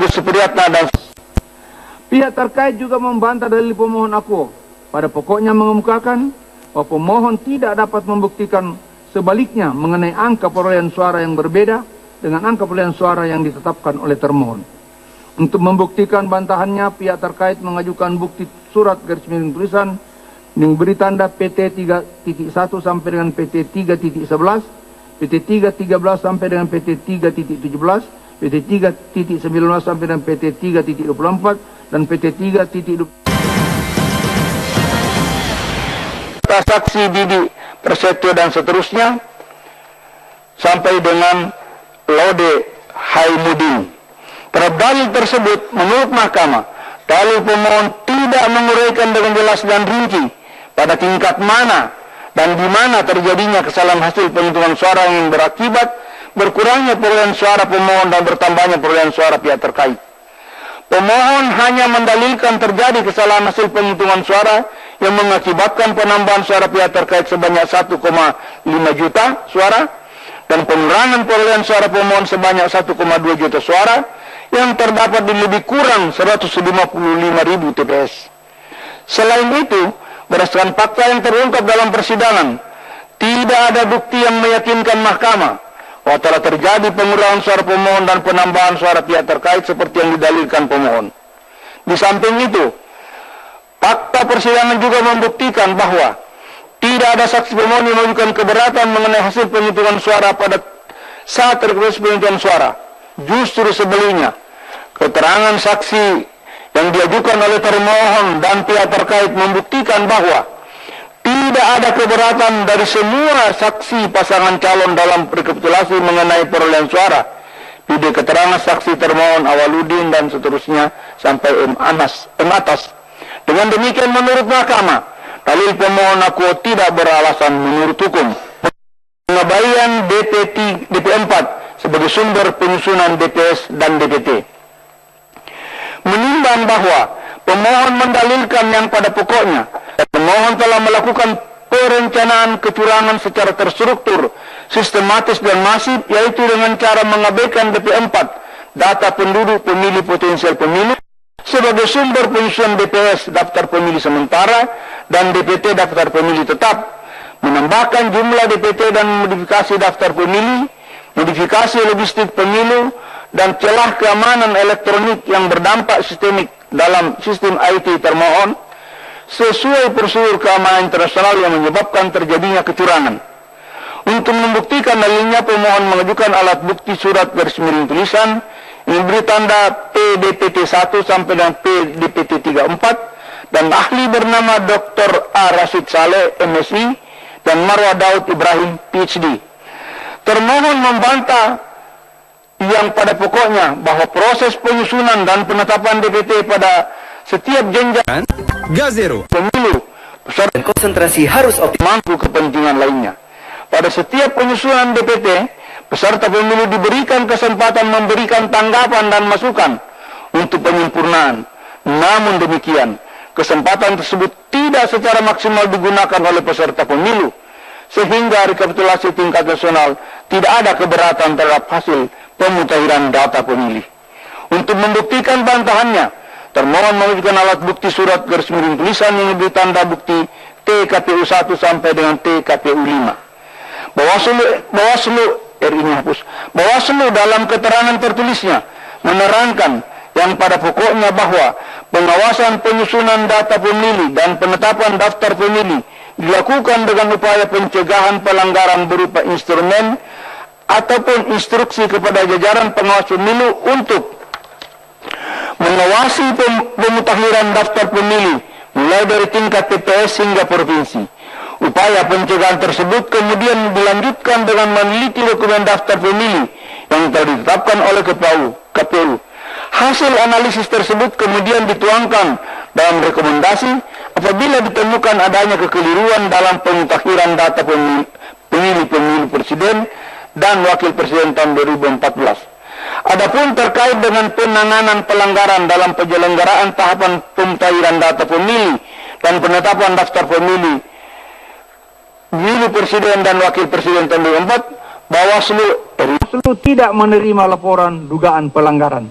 Agus Supriyatna dan pihak terkait juga membantah dalil pemohon akuo. Pada pokoknya mengemukakan bahwa pemohon tidak dapat membuktikan sebaliknya mengenai angka perolehan suara yang berbeda dengan angka perolehan suara yang ditetapkan oleh termohon. Untuk membuktikan bantahannya, pihak terkait mengajukan bukti surat garis miring tulisan yang beri tanda PT 3.1 sampai dengan PT 3.11, PT 3.13 sampai dengan PT 3.17, PT 3.19 sampai dengan PT 3.24, dan PT 3.20. Saksi Didi Prasetyo dan seterusnya sampai dengan Lode Haimudin. Terhadap dalil tersebut, menurut mahkamah, dalil pemohon tidak menguraikan dengan jelas dan rinci pada tingkat mana dan di mana terjadinya kesalahan hasil penghitungan suara yang berakibat berkurangnya perolehan suara pemohon dan bertambahnya perolehan suara pihak terkait. Pemohon hanya mendalilkan terjadi kesalahan hasil penghitungan suara yang mengakibatkan penambahan suara pihak terkait sebanyak 1,5 juta suara dan pengurangan perolehan suara pemohon sebanyak 1,2 juta suara yang terdapat di lebih kurang 155.000 TPS. Selain itu, berdasarkan fakta yang terungkap dalam persidangan, tidak ada bukti yang meyakinkan mahkamah bahwa telah terjadi pengurangan suara pemohon dan penambahan suara pihak terkait seperti yang didalilkan pemohon. Di samping itu, fakta persidangan juga membuktikan bahwa tidak ada saksi pemohon yang menunjukkan keberatan mengenai hasil penghitungan suara pada saat terproses penghitungan suara. Justru sebaliknya, keterangan saksi yang diajukan oleh termohon dan pihak terkait membuktikan bahwa tidak ada keberatan dari semua saksi pasangan calon dalam rekapitulasi mengenai perolehan suara. Video keterangan saksi termohon Awaludin dan seterusnya sampai M atas. Dengan demikian menurut mahkamah, dalil pemohon akuo tidak beralasan menurut hukum. Pengabaian DP4 sebagai sumber penyusunan DPS dan DPT. Menimbang bahwa pemohon mendalilkan yang pada pokoknya pemohon telah melakukan perencanaan kecurangan secara terstruktur, sistematis dan masif, yaitu dengan cara mengabaikan DP4, data penduduk pemilih potensial pemilu, sebagai sumber penyusunan DPS, daftar pemilih sementara, dan DPT, daftar pemilih tetap, menambahkan jumlah DPT dan modifikasi daftar pemilih, modifikasi logistik pemilu, dan celah keamanan elektronik yang berdampak sistemik dalam sistem IT termohon, sesuai prosedur keamanan internasional yang menyebabkan terjadinya kecurangan. Untuk membuktikan dalilnya, pemohon mengajukan alat bukti surat garis miring tulisan yang diberi tanda PDPT1 sampai dengan PDPT34 dan ahli bernama Dr. A. Rashid Saleh, MSI, dan Marwah Daud Ibrahim, PhD. Termohon membantah yang pada pokoknya bahwa proses penyusunan dan penetapan DPT pada setiap jenjang Gazero pemilu peserta konsentrasi harus optimal mampu kepentingan lainnya. Pada setiap penyusunan DPT, peserta pemilu diberikan kesempatan memberikan tanggapan dan masukan untuk penyempurnaan. Namun demikian, kesempatan tersebut tidak secara maksimal digunakan oleh peserta pemilu, sehingga rekapitulasi tingkat nasional tidak ada keberatan terhadap hasil pemutahiran data pemilih. Untuk membuktikan bantahannya, termohon mengajukan alat bukti surat garis miring tulisan yang diberi tanda bukti TKPU 1 sampai dengan TKPU 5. Bawaslu dalam keterangan tertulisnya menerangkan yang pada pokoknya bahwa pengawasan penyusunan data pemilih dan penetapan daftar pemilih dilakukan dengan upaya pencegahan pelanggaran berupa instrumen ataupun instruksi kepada jajaran pengawas pemilu untuk mengawasi pemutakhiran daftar pemilih mulai dari tingkat TPS hingga provinsi. Upaya pencegahan tersebut kemudian dilanjutkan dengan meneliti dokumen daftar pemilih yang telah ditetapkan oleh KPU. Hasil analisis tersebut kemudian dituangkan dalam rekomendasi apabila ditemukan adanya kekeliruan dalam pemutakhiran data pemilih presiden dan wakil presiden tahun 2014. Adapun terkait dengan penanganan pelanggaran dalam penyelenggaraan tahapan pemutakhiran data pemilih dan penetapan daftar pemilih presiden dan wakil presiden tahun 2004, Bawaslu tidak menerima laporan dugaan pelanggaran.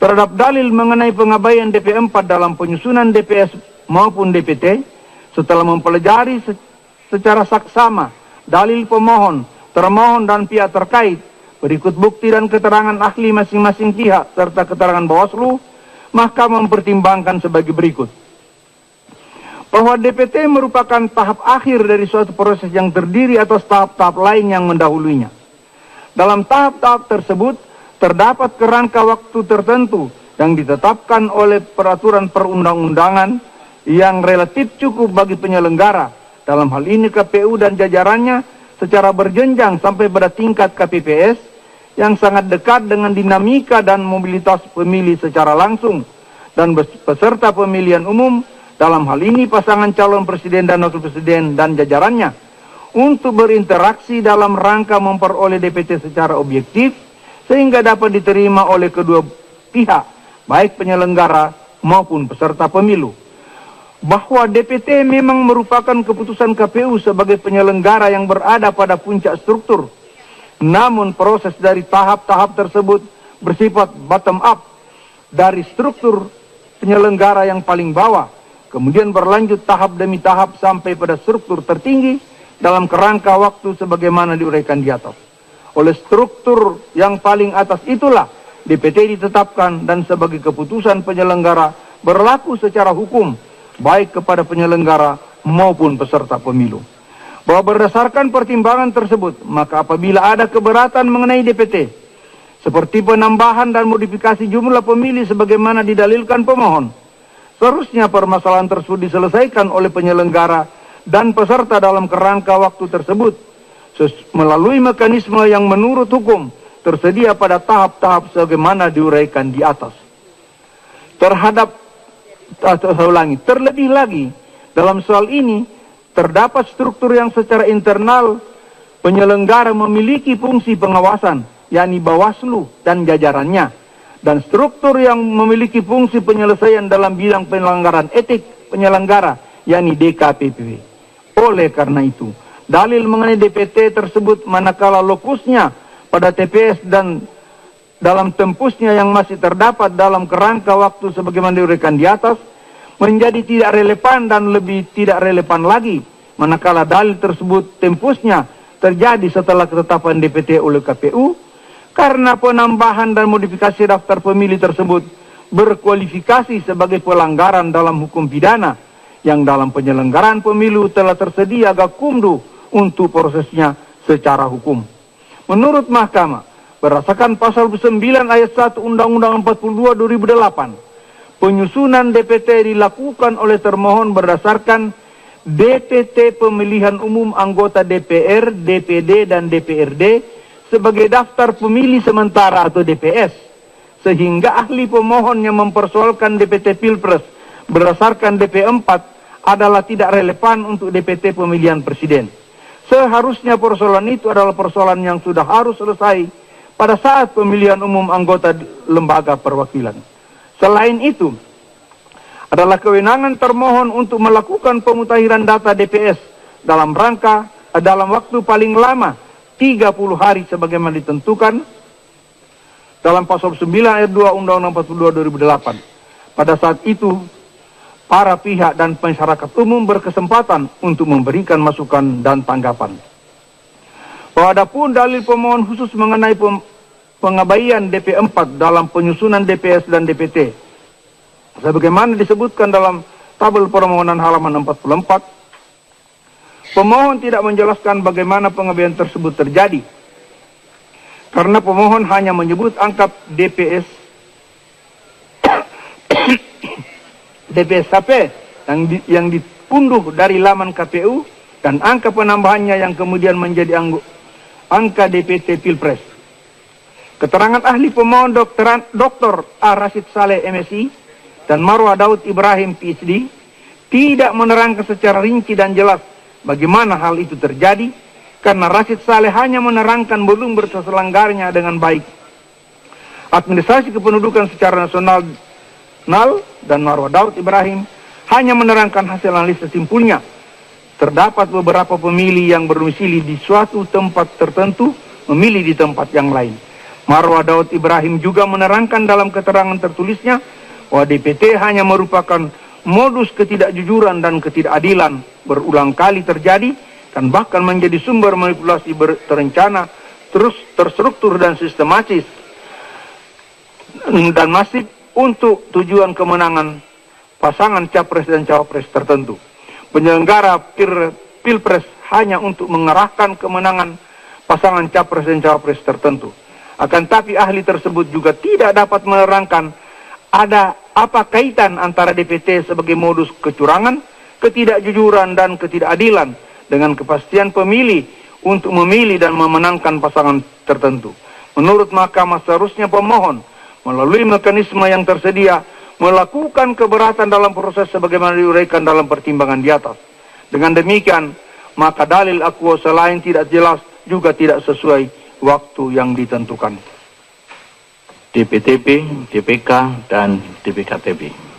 Terhadap dalil mengenai pengabaian DP4 dalam penyusunan DPS maupun DPT, setelah mempelajari secara saksama dalil pemohon, termohon dan pihak terkait, berikut bukti dan keterangan ahli masing-masing pihak serta keterangan Bawaslu, Mahkamah mempertimbangkan sebagai berikut. Bahwa DPT merupakan tahap akhir dari suatu proses yang terdiri atas tahap-tahap lain yang mendahulunya. Dalam tahap-tahap tersebut, terdapat kerangka waktu tertentu yang ditetapkan oleh peraturan perundang-undangan yang relatif cukup bagi penyelenggara, dalam hal ini KPU dan jajarannya secara berjenjang sampai pada tingkat KPPS yang sangat dekat dengan dinamika dan mobilitas pemilih secara langsung dan peserta pemilihan umum, dalam hal ini pasangan calon presiden dan wakil presiden dan jajarannya, untuk berinteraksi dalam rangka memperoleh DPT secara objektif sehingga dapat diterima oleh kedua pihak, baik penyelenggara maupun peserta pemilu. Bahwa DPT memang merupakan keputusan KPU sebagai penyelenggara yang berada pada puncak struktur. Namun proses dari tahap-tahap tersebut bersifat bottom up, dari struktur penyelenggara yang paling bawah, kemudian berlanjut tahap demi tahap sampai pada struktur tertinggi dalam kerangka waktu sebagaimana diuraikan di atas. Oleh struktur yang paling atas itulah DPT ditetapkan dan sebagai keputusan penyelenggara berlaku secara hukum baik kepada penyelenggara maupun peserta pemilu. Bahwa berdasarkan pertimbangan tersebut, maka apabila ada keberatan mengenai DPT seperti penambahan dan modifikasi jumlah pemilih sebagaimana didalilkan pemohon, seharusnya permasalahan tersebut diselesaikan oleh penyelenggara dan peserta dalam kerangka waktu tersebut melalui mekanisme yang menurut hukum tersedia pada tahap-tahap sebagaimana diuraikan di atas. Terlebih lagi, dalam soal ini terdapat struktur yang secara internal penyelenggara memiliki fungsi pengawasan, yakni Bawaslu dan jajarannya, dan struktur yang memiliki fungsi penyelesaian dalam bidang pelanggaran etik penyelenggara, yakni DKPP. Oleh karena itu, dalil mengenai DPT tersebut manakala lokusnya pada TPS dan dalam tempusnya yang masih terdapat dalam kerangka waktu sebagaimana diuraikan di atas menjadi tidak relevan dan lebih tidak relevan lagi manakala dalil tersebut tempusnya terjadi setelah ketetapan DPT oleh KPU, karena penambahan dan modifikasi daftar pemilih tersebut berkualifikasi sebagai pelanggaran dalam hukum pidana yang dalam penyelenggaraan pemilu telah tersedia gakumdu untuk prosesnya secara hukum. Menurut Mahkamah, berdasarkan pasal 9 ayat 1 Undang-Undang 42 2008, penyusunan DPT dilakukan oleh termohon berdasarkan DPT pemilihan umum anggota DPR, DPD, dan DPRD sebagai daftar pemilih sementara atau DPS, sehingga ahli pemohon yang mempersoalkan DPT Pilpres berdasarkan DP4 adalah tidak relevan untuk DPT pemilihan presiden. Seharusnya persoalan itu adalah persoalan yang sudah harus selesai pada saat pemilihan umum anggota lembaga perwakilan. Selain itu, adalah kewenangan termohon untuk melakukan pemutahiran data DPS dalam waktu paling lama 30 hari sebagaimana ditentukan dalam pasal 9 ayat 2 Undang-Undang 42 2008. Pada saat itu, para pihak dan masyarakat umum berkesempatan untuk memberikan masukan dan tanggapan. Adapun dalil pemohon khusus mengenai pengabaian DP4 dalam penyusunan DPS dan DPT, sebagaimana disebutkan dalam tabel permohonan halaman 44, pemohon tidak menjelaskan bagaimana pengabaian tersebut terjadi, karena pemohon hanya menyebut angka DPS DPSHP yang diunduh dari laman KPU dan angka penambahannya yang kemudian menjadi angka DPT Pilpres. Keterangan ahli pemohon Dr. A. Rashid Saleh MSI dan Marwah Daud Ibrahim PhD tidak menerangkan secara rinci dan jelas bagaimana hal itu terjadi, karena Rashid Saleh hanya menerangkan belum berselenggaranya dengan baik administrasi kependudukan secara nasional, dan Marwah Daud Ibrahim hanya menerangkan hasil analisis simpulnya. Terdapat beberapa pemilih yang berdomisili di suatu tempat tertentu memilih di tempat yang lain. Marwah Daud Ibrahim juga menerangkan dalam keterangan tertulisnya bahwa DPT hanya merupakan modus ketidakjujuran dan ketidakadilan berulang kali terjadi dan bahkan menjadi sumber manipulasi terencana, terus terstruktur dan sistematis dan masif untuk tujuan kemenangan pasangan capres dan cawapres tertentu. Penyelenggara Pilpres hanya untuk mengerahkan kemenangan pasangan capres dan cawapres tertentu. Akan tapi ahli tersebut juga tidak dapat menerangkan ada apa kaitan antara DPT sebagai modus kecurangan, ketidakjujuran dan ketidakadilan dengan kepastian pemilih untuk memilih dan memenangkan pasangan tertentu. Menurut mahkamah seharusnya pemohon melalui mekanisme yang tersedia melakukan keberatan dalam proses sebagaimana diuraikan dalam pertimbangan di atas. Dengan demikian, maka dalil akuo selain tidak jelas juga tidak sesuai waktu yang ditentukan. DPTB, DPK, dan DPKTB.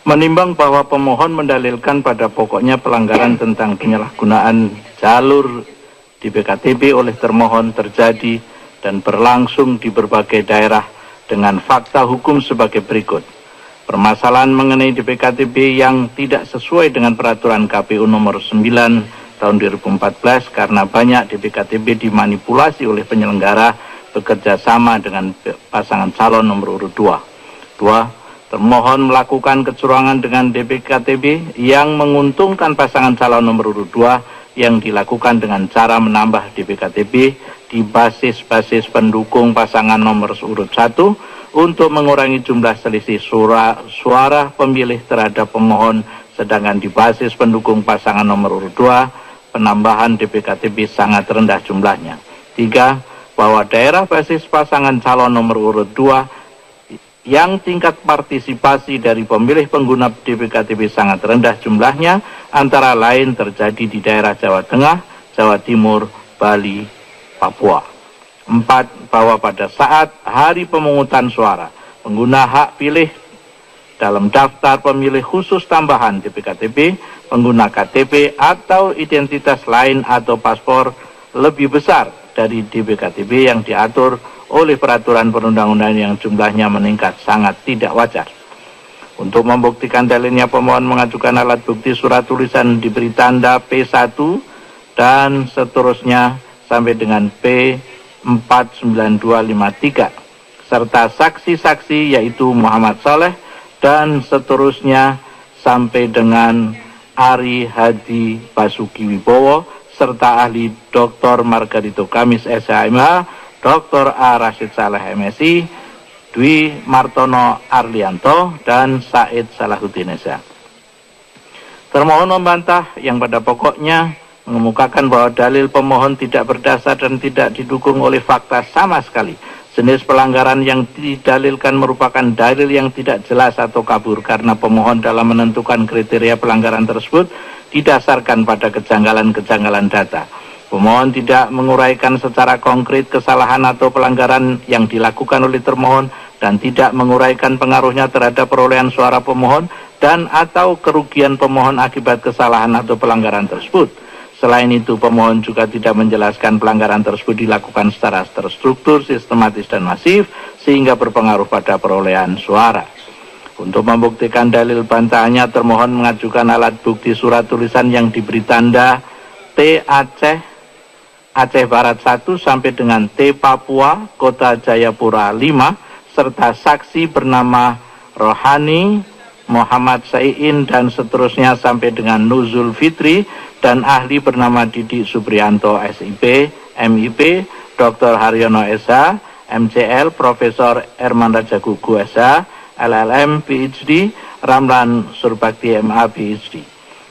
Menimbang bahwa pemohon mendalilkan pada pokoknya pelanggaran tentang penyalahgunaan jalur DPKTB oleh termohon terjadi dan berlangsung di berbagai daerah dengan fakta hukum sebagai berikut. Permasalahan mengenai DPKTB yang tidak sesuai dengan peraturan KPU nomor 9 tahun 2014 karena banyak DPKTB dimanipulasi oleh penyelenggara bekerja sama dengan pasangan calon nomor urut 2. 2. Termohon melakukan kecurangan dengan DPKTB yang menguntungkan pasangan calon nomor urut 2 yang dilakukan dengan cara menambah DPKTB di basis-basis pendukung pasangan nomor urut 1 untuk mengurangi jumlah selisih suara pemilih terhadap pemohon, sedangkan di basis pendukung pasangan nomor urut 2 penambahan DPKTB sangat rendah jumlahnya. 3. Bahwa daerah basis pasangan calon nomor urut 2 yang tingkat partisipasi dari pemilih pengguna DPKTB sangat rendah jumlahnya antara lain terjadi di daerah Jawa Tengah, Jawa Timur, Bali, Papua. 4. Bahwa pada saat hari pemungutan suara, pengguna hak pilih dalam daftar pemilih khusus tambahan DPKTB, pengguna KTP atau identitas lain atau paspor lebih besar dari DPKTB yang diatur oleh peraturan perundang-undangan yang jumlahnya meningkat sangat tidak wajar. Untuk membuktikan dalilnya, pemohon mengajukan alat bukti surat tulisan diberi tanda P1 dan seterusnya sampai dengan P49253 serta saksi-saksi yaitu Muhammad Saleh dan seterusnya sampai dengan Ari Hadi Basuki Wibowo serta ahli Dr. Margarito Kamis SHMH, Dr. A. Rashid Saleh MSI, Dwi Martono Arlianto, dan Said Salahuddin SH. Termohon membantah yang pada pokoknya mengemukakan bahwa dalil pemohon tidak berdasar dan tidak didukung oleh fakta sama sekali. Jenis pelanggaran yang didalilkan merupakan dalil yang tidak jelas atau kabur karena pemohon dalam menentukan kriteria pelanggaran tersebut didasarkan pada kejanggalan-kejanggalan data. Pemohon tidak menguraikan secara konkret kesalahan atau pelanggaran yang dilakukan oleh termohon dan tidak menguraikan pengaruhnya terhadap perolehan suara pemohon dan atau kerugian pemohon akibat kesalahan atau pelanggaran tersebut. Selain itu, pemohon juga tidak menjelaskan pelanggaran tersebut dilakukan secara terstruktur, sistematis, dan masif, sehingga berpengaruh pada perolehan suara. Untuk membuktikan dalil bantahannya, termohon mengajukan alat bukti surat tulisan yang diberi tanda T Aceh, Aceh Barat 1 sampai dengan T Papua, Kota Jayapura 5, serta saksi bernama Rohani, Muhammad Saiin, dan seterusnya sampai dengan Nuzul Fitri, dan ahli bernama Didi Suprianto SIP, MIP, Dr. Haryono SH, MCL, Profesor Herman Rajagugu SH, LLM PhD, Ramlan Surbakti MA PhD.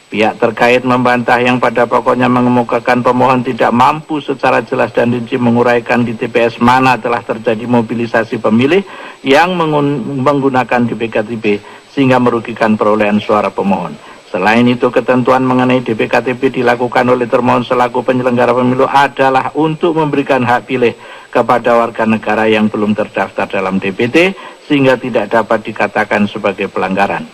Pihak terkait membantah yang pada pokoknya mengemukakan pemohon tidak mampu secara jelas dan rinci menguraikan di TPS mana telah terjadi mobilisasi pemilih yang menggunakan DPKTB sehingga merugikan perolehan suara pemohon. Selain itu, ketentuan mengenai DPKTB dilakukan oleh termohon selaku penyelenggara pemilu adalah untuk memberikan hak pilih kepada warga negara yang belum terdaftar dalam DPT sehingga tidak dapat dikatakan sebagai pelanggaran.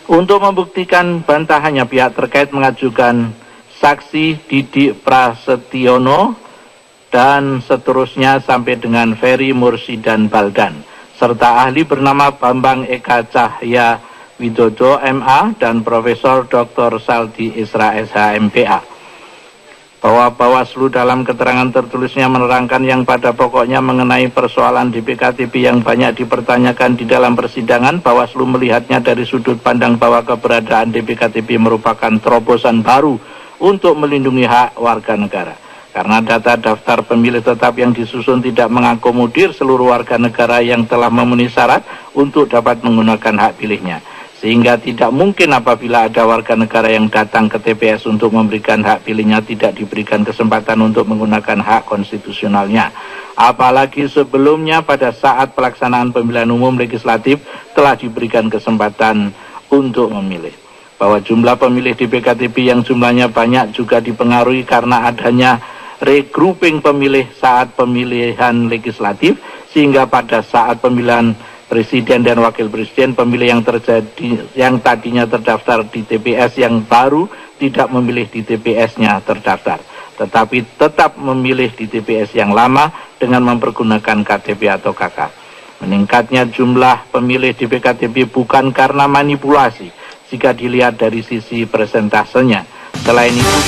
Untuk membuktikan bantahannya, pihak terkait mengajukan saksi Didik Prasetyono dan seterusnya sampai dengan Ferry Mursidan Baldan, serta ahli bernama Bambang Eka Cahya Widodo MA dan Profesor Dr. Saldi Isra SH MPA. Bahwa Bawaslu dalam keterangan tertulisnya menerangkan yang pada pokoknya mengenai persoalan DPKTB yang banyak dipertanyakan di dalam persidangan, Bawaslu melihatnya dari sudut pandang bahwa keberadaan DPKTB merupakan terobosan baru untuk melindungi hak warga negara. Karena data daftar pemilih tetap yang disusun tidak mengakomodir seluruh warga negara yang telah memenuhi syarat untuk dapat menggunakan hak pilihnya. Sehingga tidak mungkin apabila ada warga negara yang datang ke TPS untuk memberikan hak pilihnya tidak diberikan kesempatan untuk menggunakan hak konstitusionalnya. Apalagi sebelumnya pada saat pelaksanaan pemilihan umum legislatif telah diberikan kesempatan untuk memilih. Bahwa jumlah pemilih di DPKTB yang jumlahnya banyak juga dipengaruhi karena adanya regrouping pemilih saat pemilihan legislatif, sehingga pada saat pemilihan Presiden dan Wakil Presiden, pemilih yang tadinya terdaftar di TPS yang baru tidak memilih di TPS-nya terdaftar, tetapi tetap memilih di TPS yang lama dengan mempergunakan KTP atau KK. Meningkatnya jumlah pemilih di DPKTB bukan karena manipulasi jika dilihat dari sisi persentasenya. Selain itu,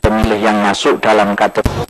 pemilih yang masuk dalam kategori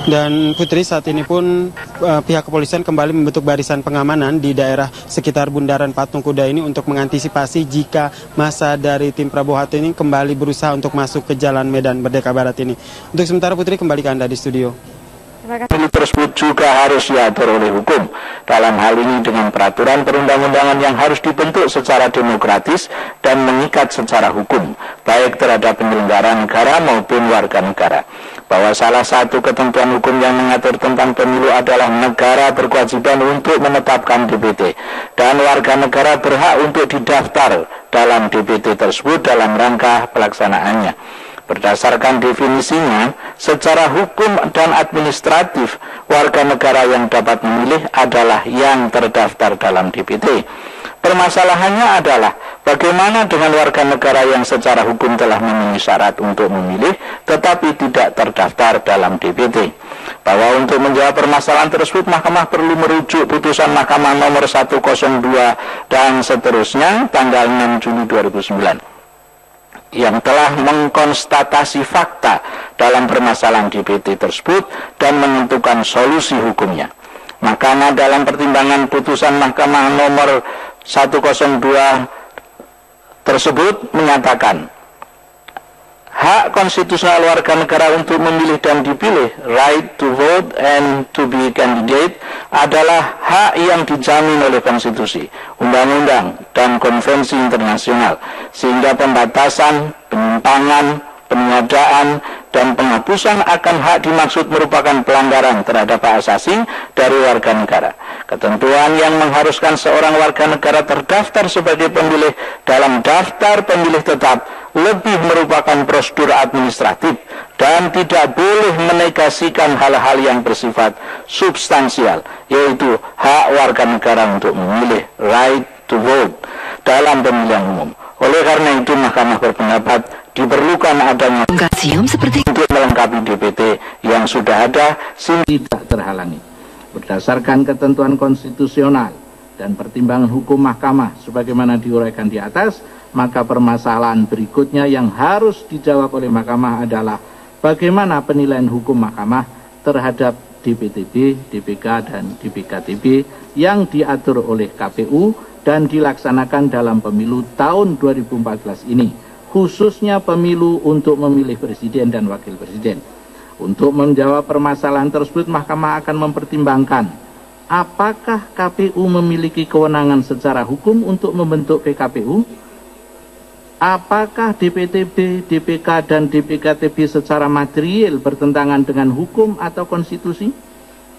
Dan Putri, saat ini pun pihak kepolisian kembali membentuk barisan pengamanan di daerah sekitar Bundaran Patung Kuda ini untuk mengantisipasi jika massa dari tim Prabowo Hatta ini kembali berusaha untuk masuk ke Jalan Medan Merdeka Barat ini. Untuk sementara Putri, kembali ke Anda di studio. Pemilih tersebut juga harus diatur oleh hukum. Dalam hal ini dengan peraturan perundang-undangan yang harus dibentuk secara demokratis dan mengikat secara hukum, baik terhadap penyelenggara negara maupun warga negara. Bahwa salah satu ketentuan hukum yang mengatur tentang pemilu adalah negara berkewajiban untuk menetapkan DPT, dan warga negara berhak untuk didaftar dalam DPT tersebut dalam rangka pelaksanaannya. Berdasarkan definisinya, secara hukum dan administratif, warga negara yang dapat memilih adalah yang terdaftar dalam DPT. Permasalahannya adalah bagaimana dengan warga negara yang secara hukum telah memenuhi syarat untuk memilih tetapi tidak terdaftar dalam DPT. Bahwa untuk menjawab permasalahan tersebut, Mahkamah perlu merujuk putusan Mahkamah nomor 102 dan seterusnya tanggal 6 Juni 2009 yang telah mengkonstatasi fakta dalam permasalahan DPT tersebut dan menentukan solusi hukumnya. Mahkamah dalam pertimbangan putusan Mahkamah nomor 102 tersebut menyatakan hak konstitusional warga negara untuk memilih dan dipilih, right to vote and to be candidate, adalah hak yang dijamin oleh konstitusi, undang-undang, dan konvensi internasional, sehingga pembatasan, penyimpangan, peniadaan, dan penghapusan akan hak dimaksud merupakan pelanggaran terhadap hak asasi dari warga negara. Ketentuan yang mengharuskan seorang warga negara terdaftar sebagai pemilih dalam daftar pemilih tetap lebih merupakan prosedur administratif dan tidak boleh menegasikan hal-hal yang bersifat substansial, yaitu hak warga negara untuk memilih, right to vote, dalam pemilihan umum. Oleh karena itu, Mahkamah berpendapat diperlukan adanya untuk melengkapi DPT yang sudah ada tidak terhalangi. Berdasarkan ketentuan konstitusional dan pertimbangan hukum Mahkamah sebagaimana diuraikan di atas, maka permasalahan berikutnya yang harus dijawab oleh Mahkamah adalah bagaimana penilaian hukum Mahkamah terhadap DPTB, DPK, dan DPKTB yang diatur oleh KPU dan dilaksanakan dalam pemilu tahun 2014 ini, khususnya pemilu untuk memilih presiden dan wakil presiden. Untuk menjawab permasalahan tersebut, Mahkamah akan mempertimbangkan apakah KPU memiliki kewenangan secara hukum untuk membentuk PKPU, apakah DPTB, DPK, dan DPKTB secara material bertentangan dengan hukum atau konstitusi,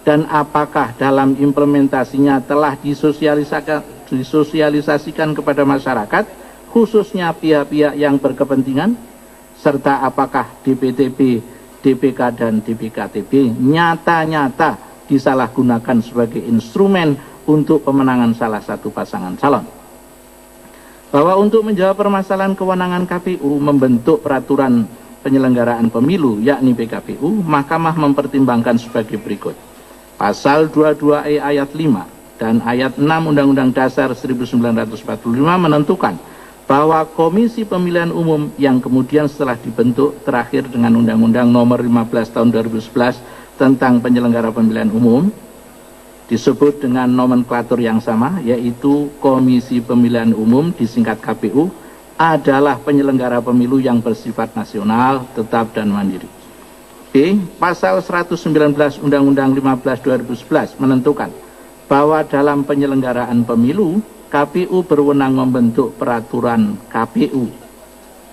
dan apakah dalam implementasinya telah disosialisasikan kepada masyarakat, khususnya pihak-pihak yang berkepentingan, serta apakah DPTB, DPK, dan DPKTB nyata-nyata disalahgunakan sebagai instrumen untuk pemenangan salah satu pasangan calon. Bahwa untuk menjawab permasalahan kewenangan KPU membentuk peraturan penyelenggaraan pemilu, yakni PKPU, Mahkamah mempertimbangkan sebagai berikut. Pasal 22E ayat 5 dan ayat 6 Undang-Undang Dasar 1945 menentukan bahwa Komisi Pemilihan Umum yang kemudian setelah dibentuk terakhir dengan Undang-Undang Nomor 15 Tahun 2011 tentang penyelenggara pemilihan umum disebut dengan nomenklatur yang sama, yaitu Komisi Pemilihan Umum disingkat KPU, adalah penyelenggara pemilu yang bersifat nasional, tetap, dan mandiri. B. Pasal 119 Undang-Undang 15 2011 menentukan bahwa dalam penyelenggaraan pemilu KPU berwenang membentuk peraturan KPU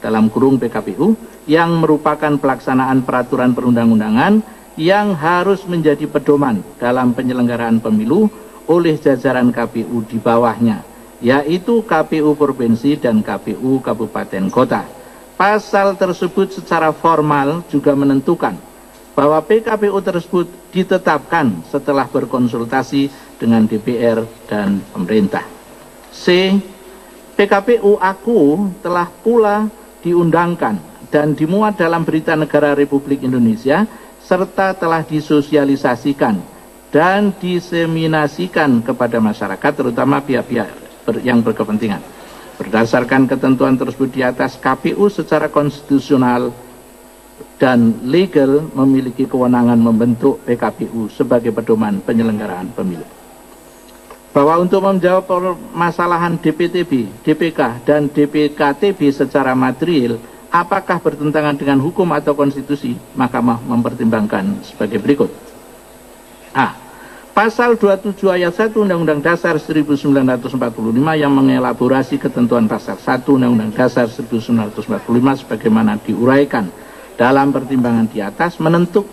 dalam kurung PKPU yang merupakan pelaksanaan peraturan perundang-undangan yang harus menjadi pedoman dalam penyelenggaraan pemilu oleh jajaran KPU di bawahnya, yaitu KPU Provinsi dan KPU Kabupaten Kota. Pasal tersebut secara formal juga menentukan bahwa PKPU tersebut ditetapkan setelah berkonsultasi dengan DPR dan pemerintah. C. PKPU AKU telah pula diundangkan dan dimuat dalam Berita Negara Republik Indonesia serta telah disosialisasikan dan diseminasikan kepada masyarakat, terutama pihak-pihak yang berkepentingan. Berdasarkan ketentuan tersebut di atas, KPU secara konstitusional dan legal memiliki kewenangan membentuk PKPU sebagai pedoman penyelenggaraan pemilu. Bahwa untuk menjawab permasalahan DPTB, DPK, dan DPKTB secara material, apakah bertentangan dengan hukum atau konstitusi, Mahkamah mempertimbangkan sebagai berikut. A. Pasal 27 ayat 1 Undang-Undang Dasar 1945 yang mengelaborasi ketentuan pasal 1 Undang-Undang Dasar 1945 sebagaimana diuraikan dalam pertimbangan di atas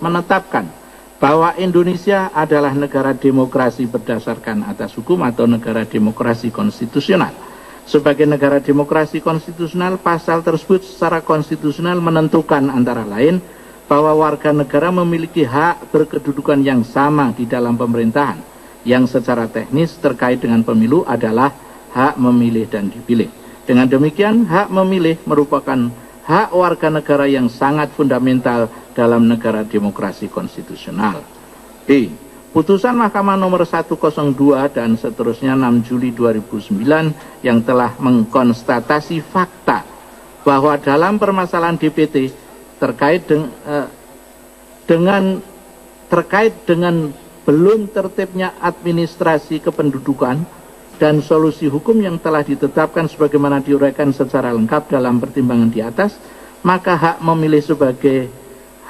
menetapkan bahwa Indonesia adalah negara demokrasi berdasarkan atas hukum atau negara demokrasi konstitusional. Sebagai negara demokrasi konstitusional, pasal tersebut secara konstitusional menentukan antara lain bahwa warga negara memiliki hak berkedudukan yang sama di dalam pemerintahan, yang secara teknis terkait dengan pemilu adalah hak memilih dan dipilih. Dengan demikian, hak memilih merupakan hak warga negara yang sangat fundamental dalam negara demokrasi konstitusional. B. Putusan Mahkamah nomor 102 dan seterusnya 6 Juli 2009 yang telah mengkonstatasi fakta bahwa dalam permasalahan DPT terkait dengan belum tertibnya administrasi kependudukan dan solusi hukum yang telah ditetapkan sebagaimana diuraikan secara lengkap dalam pertimbangan di atas, maka hak memilih sebagai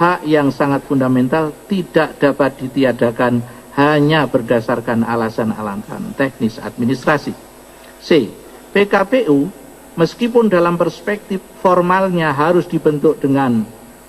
hak yang sangat fundamental tidak dapat ditiadakan hanya berdasarkan alasan-alasan teknis administrasi. C. PKPU meskipun dalam perspektif formalnya harus dibentuk dengan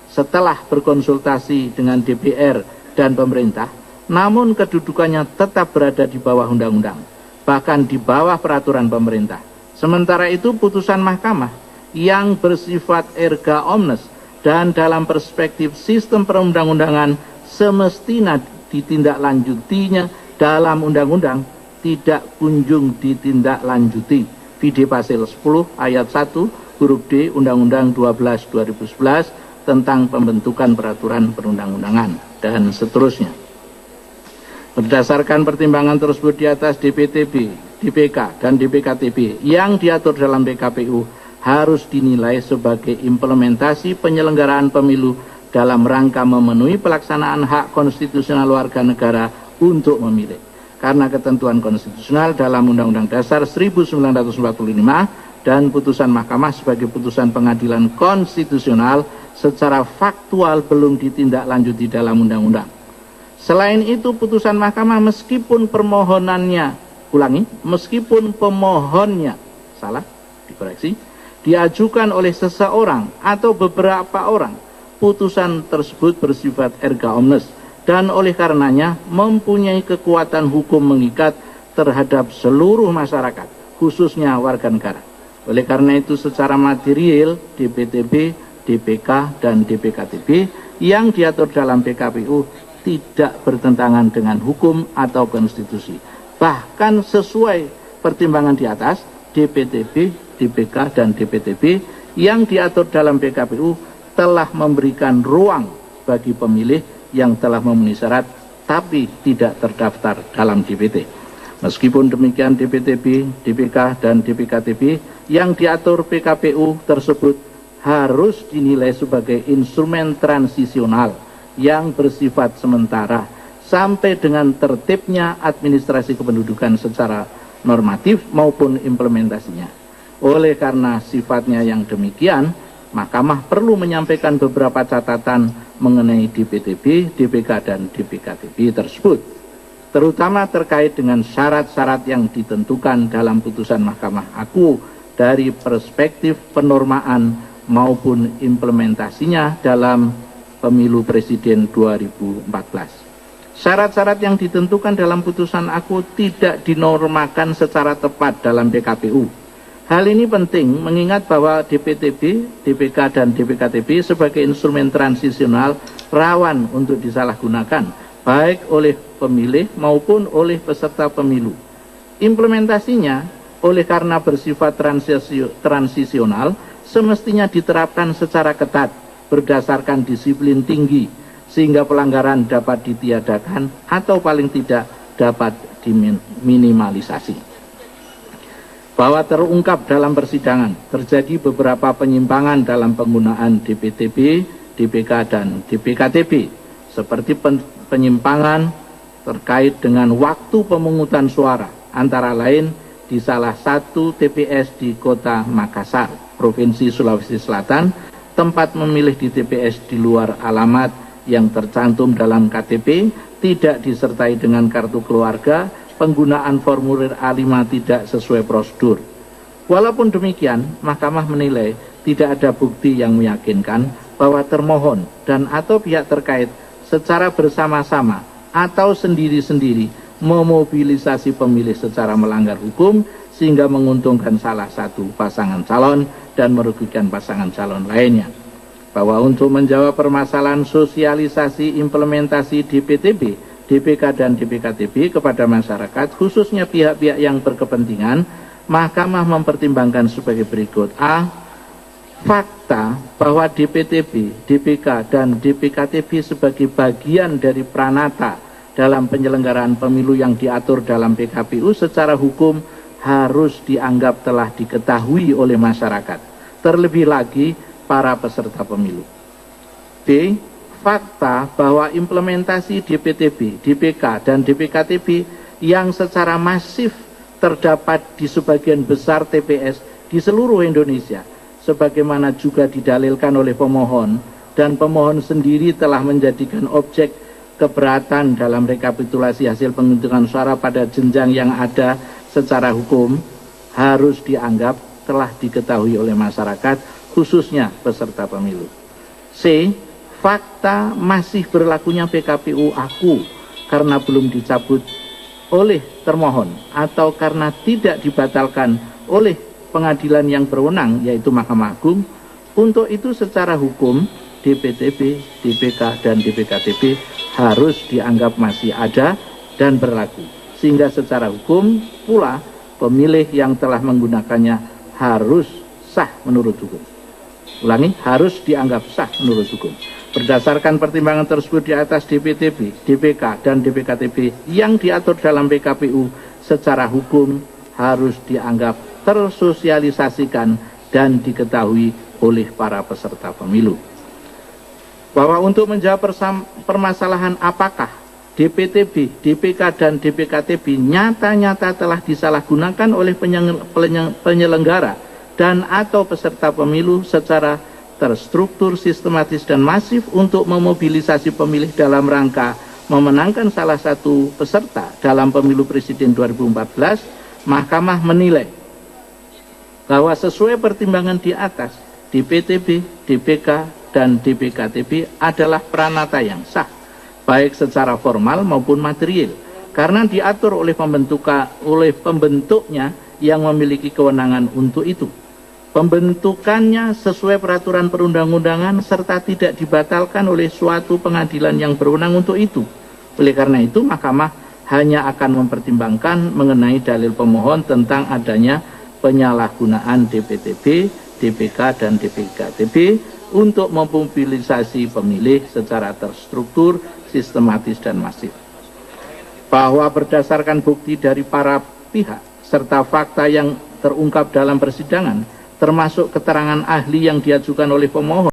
setelah berkonsultasi dengan DPR dan pemerintah, namun kedudukannya tetap berada di bawah undang-undang, bahkan di bawah peraturan pemerintah. Sementara itu putusan Mahkamah yang bersifat erga omnes dan dalam perspektif sistem perundang-undangan semestinya ditindaklanjutinya dalam undang-undang tidak kunjung ditindaklanjuti. Vide pasal 10 ayat 1 huruf D Undang-Undang 12 2011 tentang pembentukan peraturan perundang-undangan dan seterusnya. Berdasarkan pertimbangan tersebut di atas, DPTB, DPK, dan DPKTB yang diatur dalam PKPU harus dinilai sebagai implementasi penyelenggaraan pemilu dalam rangka memenuhi pelaksanaan hak konstitusional warga negara untuk memilih. Karena ketentuan konstitusional dalam Undang-Undang Dasar 1945 dan putusan Mahkamah sebagai putusan pengadilan konstitusional secara faktual belum ditindaklanjuti dalam undang-undang. Selain itu, putusan Mahkamah meskipun permohonannya, meskipun pemohonnya, diajukan oleh seseorang atau beberapa orang, putusan tersebut bersifat erga omnes dan oleh karenanya mempunyai kekuatan hukum mengikat terhadap seluruh masyarakat, khususnya warga negara. Oleh karena itu secara material DPTB, DPK, dan DPKTB yang diatur dalam PKPU tidak bertentangan dengan hukum atau konstitusi. Bahkan sesuai pertimbangan di atas, DPTB, DPK, dan DPTB yang diatur dalam PKPU telah memberikan ruang bagi pemilih yang telah memenuhi syarat tapi tidak terdaftar dalam DPT. Meskipun demikian, DPTB, DPK, dan DPKTB yang diatur PKPU tersebut harus dinilai sebagai instrumen transisional yang bersifat sementara sampai dengan tertibnya administrasi kependudukan secara normatif maupun implementasinya. Oleh karena sifatnya yang demikian, Mahkamah perlu menyampaikan beberapa catatan mengenai DPTB, DPK, dan DPKTB tersebut, terutama terkait dengan syarat-syarat yang ditentukan dalam putusan Mahkamah Agung dari perspektif penormaan maupun implementasinya dalam Pemilu Presiden 2014. Syarat-syarat yang ditentukan dalam putusan Agung tidak dinormakan secara tepat dalam PKPU. Hal ini penting mengingat bahwa DPTB, DPK, dan DPKTB sebagai instrumen transisional rawan untuk disalahgunakan, baik oleh pemilih maupun oleh peserta pemilu. Implementasinya, oleh karena bersifat transisional, semestinya diterapkan secara ketat, berdasarkan disiplin tinggi, sehingga pelanggaran dapat ditiadakan atau paling tidak dapat diminimalisasi. Bahwa terungkap dalam persidangan terjadi beberapa penyimpangan dalam penggunaan DPTB, DPK, dan DPKTB, seperti penyimpangan terkait dengan waktu pemungutan suara, antara lain di salah satu TPS di Kota Makassar, Provinsi Sulawesi Selatan, tempat memilih di TPS di luar alamat yang tercantum dalam KTP, tidak disertai dengan kartu keluarga, penggunaan formulir A5 tidak sesuai prosedur. Walaupun demikian, Mahkamah menilai tidak ada bukti yang meyakinkan bahwa termohon dan atau pihak terkait secara bersama-sama atau sendiri-sendiri memobilisasi pemilih secara melanggar hukum sehingga menguntungkan salah satu pasangan calon dan merugikan pasangan calon lainnya. Bahwa untuk menjawab permasalahan sosialisasi implementasi DPTB, DPK, dan DPKTB kepada masyarakat, khususnya pihak-pihak yang berkepentingan, Mahkamah mempertimbangkan sebagai berikut. A. Fakta bahwa DPTB, DPK, dan DPKTB sebagai bagian dari pranata dalam penyelenggaraan pemilu yang diatur dalam PKPU secara hukum harus dianggap telah diketahui oleh masyarakat, terlebih lagi para peserta pemilu. B. Fakta bahwa implementasi DPTB, DPK, dan DPKTB yang secara masif terdapat di sebagian besar TPS di seluruh Indonesia, sebagaimana juga didalilkan oleh pemohon, dan pemohon sendiri telah menjadikan objek keberatan dalam rekapitulasi hasil penghitungan suara pada jenjang yang ada secara hukum, harus dianggap telah diketahui oleh masyarakat, khususnya peserta pemilu. C. Fakta masih berlakunya PKPU Aku karena belum dicabut oleh termohon atau karena tidak dibatalkan oleh pengadilan yang berwenang, yaitu Mahkamah Agung. Untuk itu secara hukum DPTB, DPK, dan DPKTB harus dianggap masih ada dan berlaku. Sehingga secara hukum pula pemilih yang telah menggunakannya harus sah menurut hukum. Ulangi, harus dianggap sah menurut hukum. Berdasarkan pertimbangan tersebut di atas, DPTB, DPK, dan DPKTB yang diatur dalam PKPU secara hukum harus dianggap tersosialisasikan dan diketahui oleh para peserta pemilu. Bahwa untuk menjawab permasalahan apakah DPTB, DPK, dan DPKTB nyata-nyata telah disalahgunakan oleh penyelenggara dan atau peserta pemilu secara terstruktur, sistematis, dan masif untuk memobilisasi pemilih dalam rangka memenangkan salah satu peserta dalam pemilu presiden 2014, Mahkamah menilai bahwa sesuai pertimbangan di atas, DPTB, DPK, dan DPKTB adalah pranata yang sah, baik secara formal maupun material, karena diatur oleh pembentuknya yang memiliki kewenangan untuk itu. Pembentukannya sesuai peraturan perundang-undangan serta tidak dibatalkan oleh suatu pengadilan yang berwenang untuk itu. Oleh karena itu, Mahkamah hanya akan mempertimbangkan mengenai dalil pemohon tentang adanya penyalahgunaan DPTB, DPK, dan DPKTB untuk memobilisasi pemilih secara terstruktur, sistematis, dan masif. Bahwa berdasarkan bukti dari para pihak serta fakta yang terungkap dalam persidangan, termasuk keterangan ahli yang diajukan oleh pemohon